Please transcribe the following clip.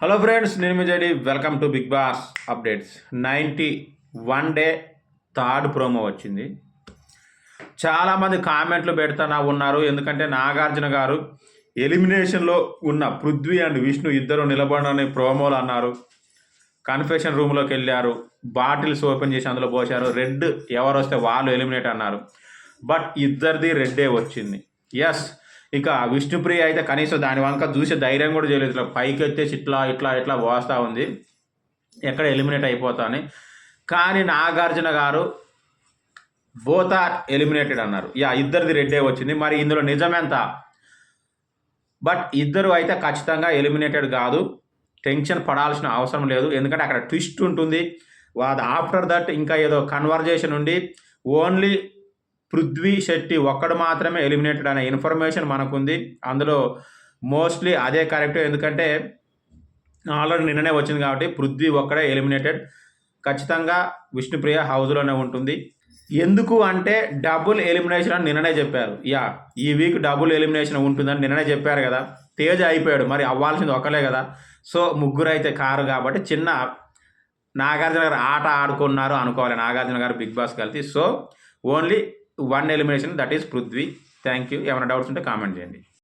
Hello friends, నేను మీ Jadi. Welcome to Big Boss updates. 91 day third promo వచ్చింది. చాలామంది కామెంట్లు పెడుతూనే ఉన్నారు. ఎందుకంటే నాగార్జున గారు ఎలిమినేషన్లో ఉన్న పృథ్వీ అండ్ విష్ణు ఇద్దరు నిలబడని ప్రోమోలు అన్నారు. కన్ఫెషన్ రూమ్లోకి వెళ్ళారు, బాటిల్స్ ఓపెన్ చేసి అందులో పోశారు. రెడ్ ఎవరు వస్తే వాళ్ళు ఎలిమినేట్ అన్నారు. బట్ ఇద్దరిది రెడ్డే వచ్చింది. ఎస్, ఇక విష్ణుప్రియ అయితే కనీసం దాని వంక చూసే ధైర్యం కూడా చేయలేదు. ఇట్లా పైకి ఎత్తేసి ఇట్లా ఇట్లా ఇట్లా పోస్తూ ఉంది, ఎక్కడ ఎలిమినేట్ అయిపోతా అని. కానీ నాగార్జున గారు బోత్ ఆర్ ఎలిమినేటెడ్ అన్నారు. ఇద్దరిది రెడ్డే వచ్చింది. మరి ఇందులో నిజమెంత? బట్ ఇద్దరు అయితే ఖచ్చితంగా ఎలిమినేటెడ్ కాదు. టెన్షన్ పడాల్సిన అవసరం లేదు. ఎందుకంటే అక్కడ ట్విస్ట్ ఉంటుంది. ఆఫ్టర్ దట్ ఇంకా ఏదో కన్వర్జేషన్ ఉండి ఓన్లీ పృథ్వీ శెట్టి ఒక్కడు మాత్రమే ఎలిమినేటెడ్ అనే ఇన్ఫర్మేషన్ మనకుంది. అందులో మోస్ట్లీ అదే కరెక్ట్. ఎందుకంటే ఆల్రెడీ నిన్ననే వచ్చింది కాబట్టి పృథ్వీ ఒక్కడే ఎలిమినేటెడ్. ఖచ్చితంగా విష్ణుప్రియ హౌస్లోనే ఉంటుంది. ఎందుకు అంటే డబుల్ ఎలిమినేషన్ అని నిన్ననే చెప్పారు. ఈ వీక్ డబుల్ ఎలిమినేషన్ ఉంటుందని నిన్ననే చెప్పారు కదా. తేజ్ అయిపోయాడు, మరి అవ్వాల్సింది ఒకలే కదా. సో ముగ్గురు అయితే కారు కాబట్టి చిన్న నాగార్జున గారు ఆట ఆడుకున్నారు అనుకోవాలి నాగార్జున గారు బిగ్ బాస్ కలిసి. So only one elimination, that is Prithvi. Thank you. ఏమైనా డౌట్స్ ఉంటే కామెంట్ చేయండి.